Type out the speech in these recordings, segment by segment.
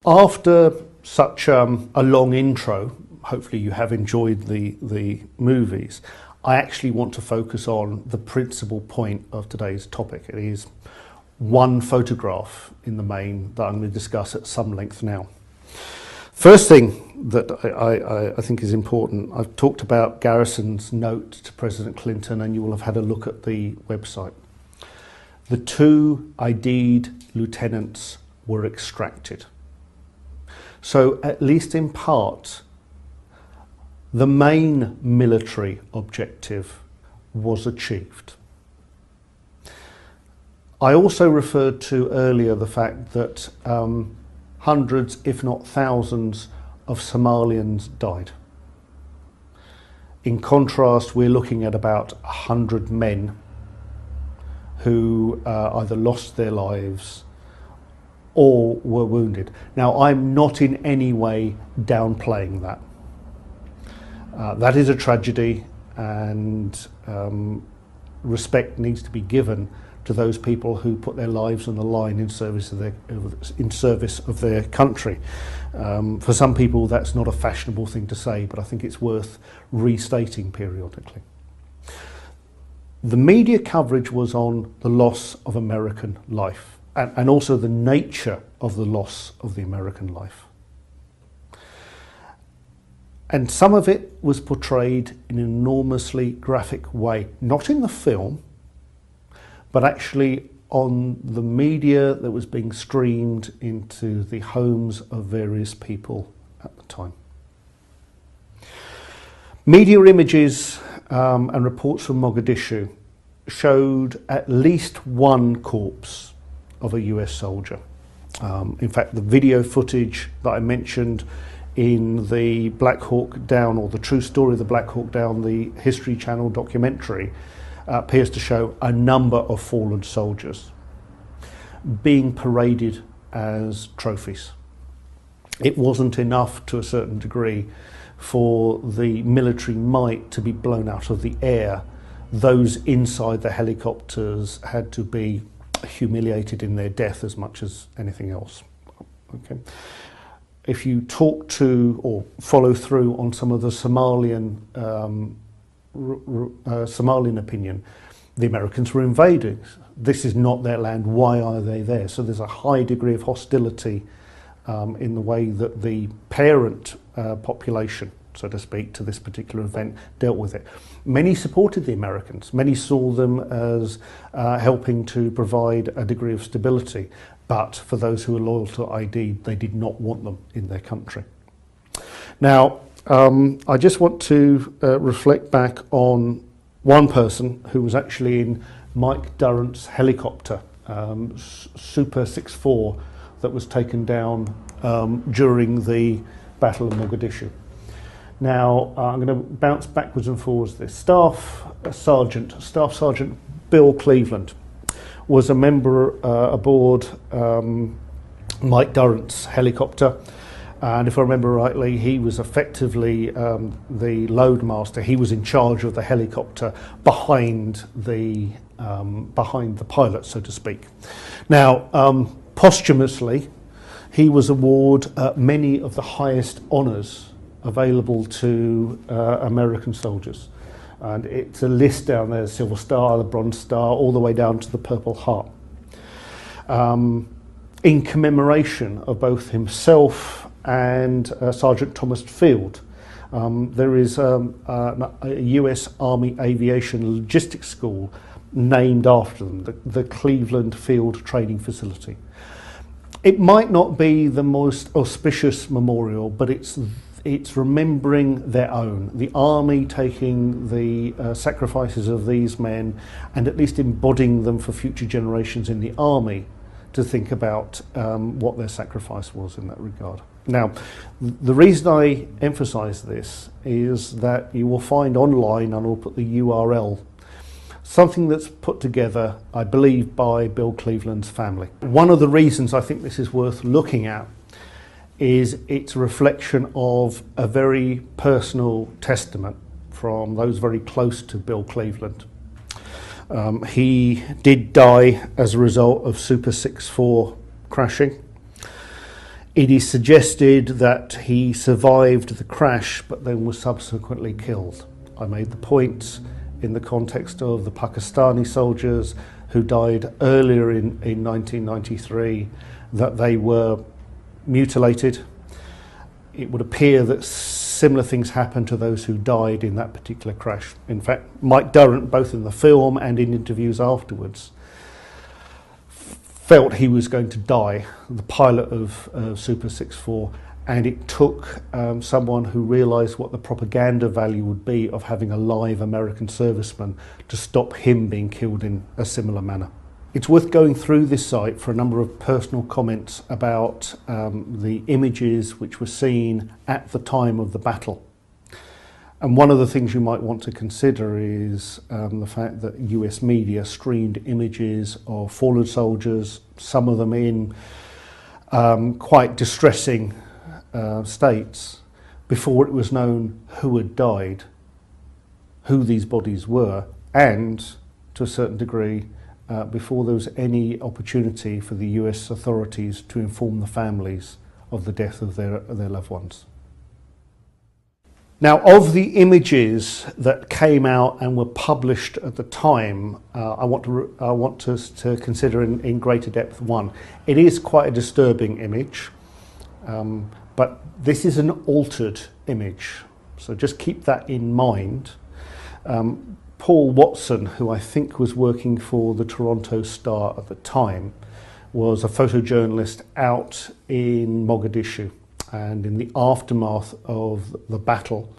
After such a long intro, hopefully you have enjoyed the movies, I actually want to focus on the principal point of today's topic. It is one photograph in the main that I'm going to discuss at some length now. First thing that I think is important, I've talked about Garrison's note to President Clinton, and you will have had a look at the website. The 2 ID'd lieutenants were extracted. So at least in part, the main military objective was achieved. I also referred to earlier the fact that hundreds, if not thousands, of Somalians died. In contrast, we're looking at about 100 men who either lost their lives or were wounded. Now, I'm not in any way downplaying that. That is a tragedy, and respect needs to be given to those people who put their lives on the line in service of their country. For some people, that's not a fashionable thing to say, but I think it's worth restating periodically. The media coverage was on the loss of American life, and also the nature of the loss of the American life. And some of it was portrayed in an enormously graphic way, not in the film, but actually on the media that was being streamed into the homes of various people at the time. Media images and reports from Mogadishu showed at least one corpse of a US soldier. In fact, the video footage that I mentioned in the Black Hawk Down, or the true story of the Black Hawk Down, the History Channel documentary, appears to show a number of fallen soldiers being paraded as trophies. It wasn't enough to a certain degree for the military might to be blown out of the air. Those inside the helicopters had to be humiliated in their death as much as anything else. Okay. If you talk to or follow through on some of the Somalian opinion, the Americans were invading. This is not their land. Why are they there? So there's a high degree of hostility in the way that the parent population, so to speak, to this particular event dealt with it. Many supported the Americans. Many saw them as helping to provide a degree of stability. But for those who were loyal to ID, they did not want them in their country. Now, I just want to reflect back on one person who was actually in Mike Durrant's helicopter, Super 64, that was taken down during the Battle of Mogadishu. Now, I'm going to bounce backwards and forwards this. Staff Sergeant Bill Cleveland was a member aboard Mike Durrant's helicopter, and if I remember rightly, he was effectively the load master. He was in charge of the helicopter behind the pilot, so to speak. Now, posthumously, he was awarded many of the highest honours available to American soldiers. And it's a list down there: the Silver Star, the Bronze Star, all the way down to the Purple Heart. In commemoration of both himself and Sergeant Thomas Field, there is a US Army Aviation Logistics School named after them, the Cleveland Field Training Facility. It might not be the most auspicious memorial, but it's remembering their own, the army taking the sacrifices of these men and at least embodying them for future generations in the army to think about what their sacrifice was in that regard. Now, the reason I emphasize this is that you will find online, and I'll put the URL, something that's put together, I believe, by Bill Cleveland's family. One of the reasons I think this is worth looking at is its reflection of a very personal testament from those very close to Bill Cleveland. He did die as a result of Super 64 crashing. It is suggested that he survived the crash but then was subsequently killed. I made the point in the context of the Pakistani soldiers who died earlier in 1993 that they were mutilated. It would appear that similar things happened to those who died in that particular crash. In fact, Mike Durrant, both in the film and in interviews afterwards, felt he was going to die, the pilot of Super 64, and it took someone who realised what the propaganda value would be of having a live American serviceman to stop him being killed in a similar manner. It's worth going through this site for a number of personal comments about the images which were seen at the time of the battle. And one of the things you might want to consider is the fact that US media streamed images of fallen soldiers, some of them in quite distressing states, before it was known who had died, who these bodies were, and to a certain degree, before there was any opportunity for the US authorities to inform the families of the death of their loved ones. Now, of the images that came out and were published at the time, I want us to consider in greater depth one. It is quite a disturbing image, but this is an altered image, so just keep that in mind. Paul Watson, who I think was working for the Toronto Star at the time, was a photojournalist out in Mogadishu. And in the aftermath of the battle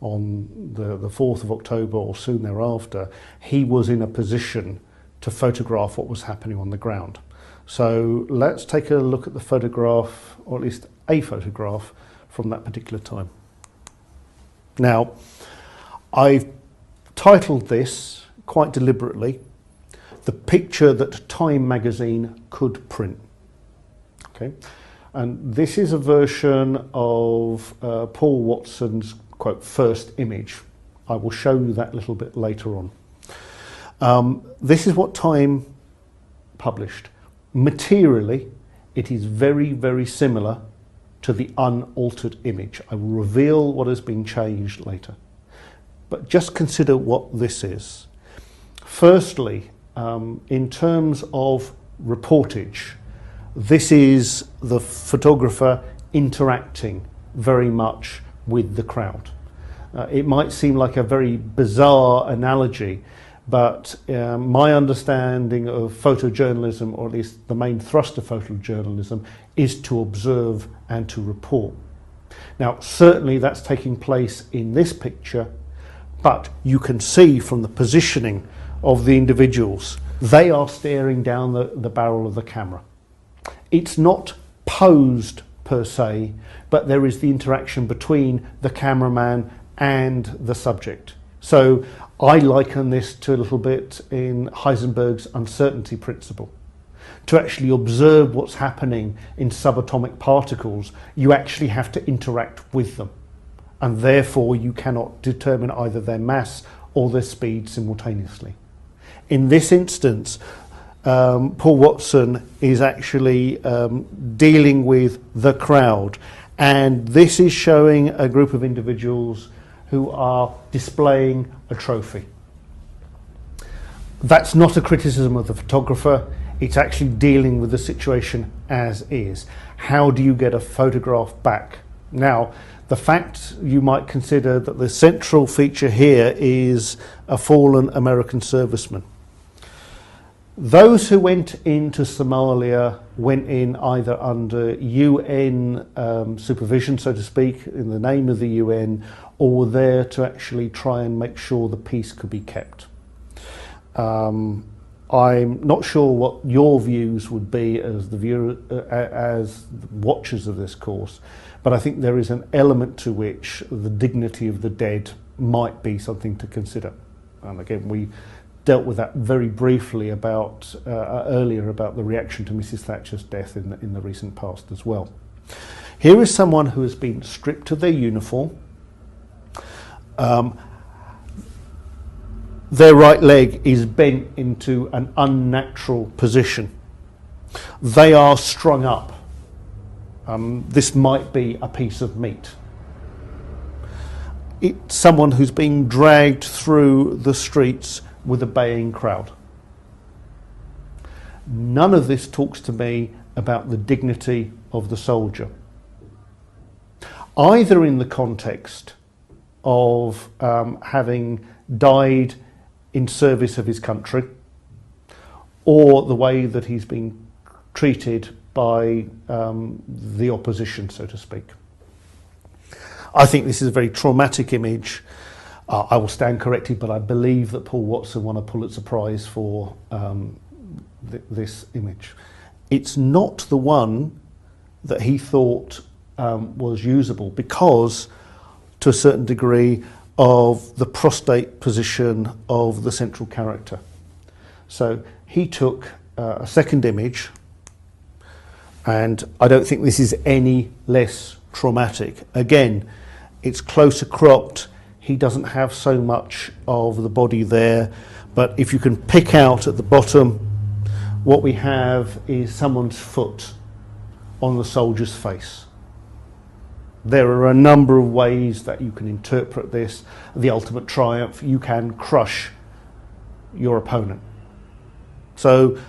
on the 4th of October or soon thereafter, he was in a position to photograph what was happening on the ground. So let's take a look at the photograph, or at least a photograph from that particular time. Now, I've titled this quite deliberately, "The Picture That Time magazine Could Print." Okay. And this is a version of Paul Watson's, quote, first image. I will show you that a little bit later on. This is what Time published. Materially, it is very, very similar to the unaltered image. I will reveal what has been changed later. But just consider what this is. Firstly, in terms of reportage, this is the photographer interacting very much with the crowd. It might seem like a very bizarre analogy, but my understanding of photojournalism, or at least the main thrust of photojournalism, is to observe and to report. Now, certainly that's taking place in this picture, but you can see from the positioning of the individuals, they are staring down the barrel of the camera. It's not posed per se, but there is the interaction between the cameraman and the subject. So I liken this to a little bit in Heisenberg's uncertainty principle. To actually observe what's happening in subatomic particles, you actually have to interact with them, and therefore you cannot determine either their mass or their speed simultaneously. In this instance, Paul Watson is actually dealing with the crowd, and this is showing a group of individuals who are displaying a trophy. That's not a criticism of the photographer, it's actually dealing with the situation as is. How do you get a photograph back? Now, the fact you might consider that the central feature here is a fallen American serviceman. Those who went into Somalia went in either under UN supervision, so to speak, in the name of the UN, or were there to actually try and make sure the peace could be kept. I'm not sure what your views would be as the viewer, as watchers of this course, but I think there is an element to which the dignity of the dead might be something to consider. And again, we dealt with that very briefly about earlier about the reaction to Mrs. Thatcher's death in the recent past as well. Here is someone who has been stripped of their uniform. Their right leg is bent into an unnatural position. They are strung up. This might be a piece of meat. It's someone who's being dragged through the streets with a baying crowd. None of this talks to me about the dignity of the soldier, either in the context of having died in service of his country, or the way that he's been treated by the opposition, so to speak. I think this is a very traumatic image. I will stand corrected, but I believe that Paul Watson won a Pulitzer Prize for this image. It's not the one that he thought was usable because, to a certain degree, of the prostate position of the central character. So he took a second image, and I don't think this is any less traumatic. Again, it's closer cropped. He doesn't have so much of the body there, but if you can pick out at the bottom, what we have is someone's foot on the soldier's face. There are a number of ways that you can interpret this. The ultimate triumph, you can crush your opponent. So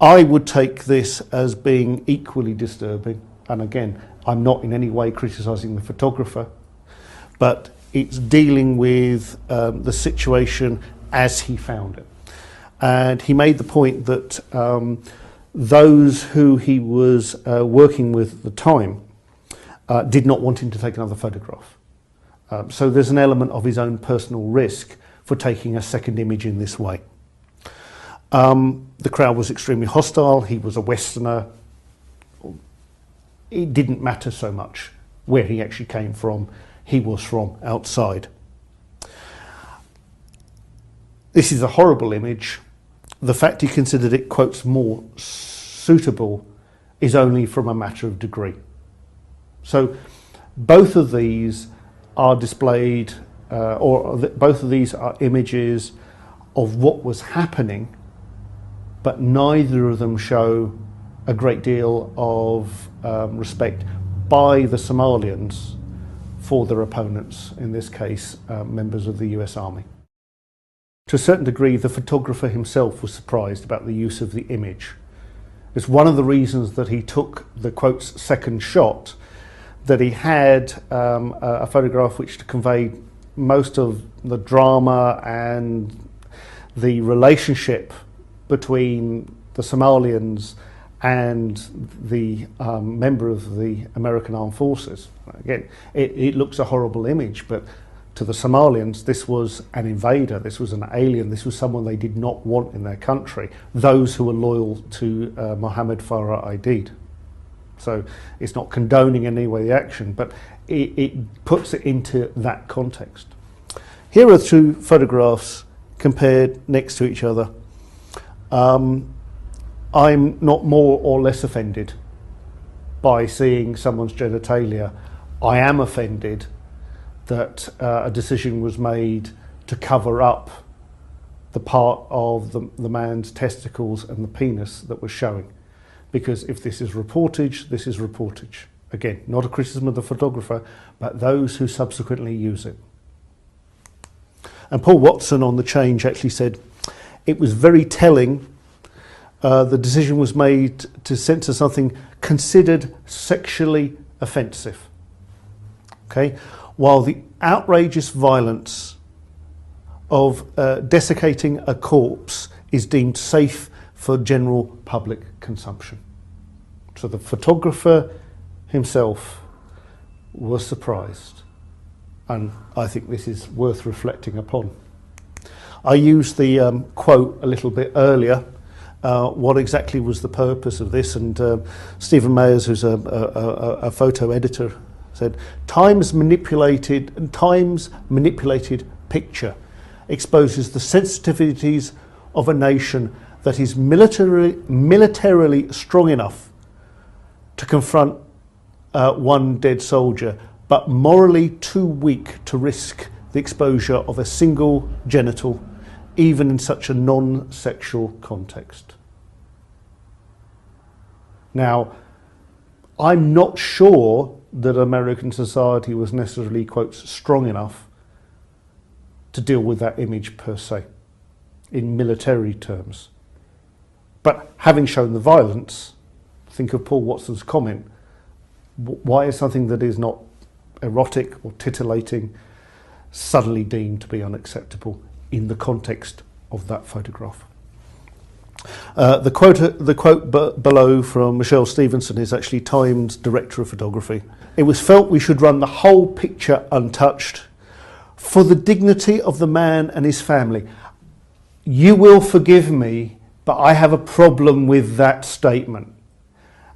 I would take this as being equally disturbing. And again, I'm not in any way criticising the photographer, but it's dealing with the situation as he found it. And he made the point that those who he was working with at the time did not want him to take another photograph. So there's an element of his own personal risk for taking a second image in this way. The crowd was extremely hostile. He was a Westerner. It didn't matter so much where he actually came from. He was from outside. This is a horrible image. The fact he considered it, quotes, more suitable is only from a matter of degree. So both of these are displayed, both of these are images of what was happening, but neither of them show a great deal of respect by the Somalians for their opponents, in this case, members of the US Army. To a certain degree, the photographer himself was surprised about the use of the image. It's one of the reasons that he took the, quotes, second shot, that he had a photograph which conveyed most of the drama and the relationship between the Somalians and the member of the American Armed Forces. Again, it looks a horrible image, but to the Somalians, this was an invader, this was an alien, this was someone they did not want in their country, those who were loyal to Mohammed Farah Aidid. So it's not condoning in any way the action, but it puts it into that context. Here are two photographs compared next to each other. I'm not more or less offended by seeing someone's genitalia. I am offended that a decision was made to cover up the part of the man's testicles and the penis that was showing. Because if this is reportage, this is reportage. Again, not a criticism of the photographer, but those who subsequently use it. And Paul Watson on The Change actually said, it was very telling. The decision was made to censor something considered sexually offensive. Okay, while the outrageous violence of desiccating a corpse is deemed safe for general public consumption. So the photographer himself was surprised, and I think this is worth reflecting upon. I used the quote a little bit earlier. What exactly was the purpose of this? And Stephen Mayers, who's a photo editor, said, Times manipulated picture exposes the sensitivities of a nation that is militarily strong enough to confront one dead soldier, but morally too weak to risk the exposure of a single genital, even in such a non-sexual context. Now, I'm not sure that American society was necessarily, quotes, strong enough to deal with that image per se, in military terms. But having shown the violence, think of Paul Watson's comment, why is something that is not erotic or titillating suddenly deemed to be unacceptable in the context of that photograph? The quote below from Michelle Stevenson is actually Time's director of photography. It was felt we should run the whole picture untouched for the dignity of the man and his family. You will forgive me, but I have a problem with that statement.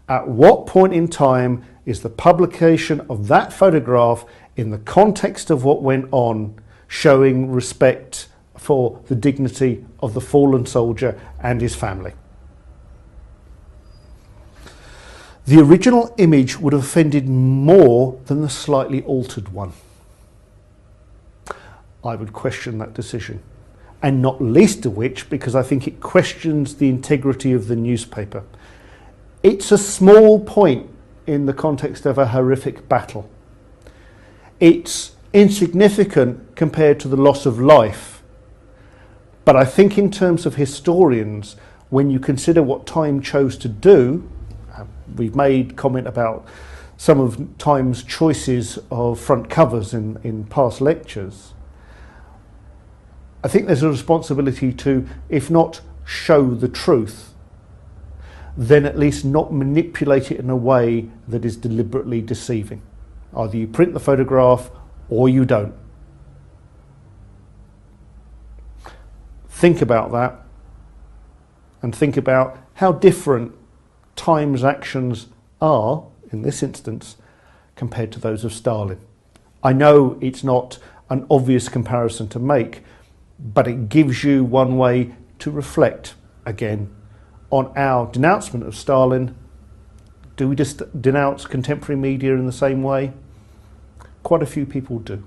At what point in time is the publication of that photograph in the context of what went on showing respect for the dignity of the fallen soldier and his family? The original image would have offended more than the slightly altered one. I would question that decision, and not least of which because I think it questions the integrity of the newspaper. It's a small point in the context of a horrific battle. It's insignificant compared to the loss of life. But I think in terms of historians, when you consider what Time chose to do, we've made comment about some of Time's choices of front covers in past lectures. I think there's a responsibility to, if not show the truth, then at least not manipulate it in a way that is deliberately deceiving. Either you print the photograph or you don't. Think about that, and think about how different Time's actions are, in this instance, compared to those of Stalin. I know it's not an obvious comparison to make, but it gives you one way to reflect again on our denouncement of Stalin. Do we just denounce contemporary media in the same way? Quite a few people do.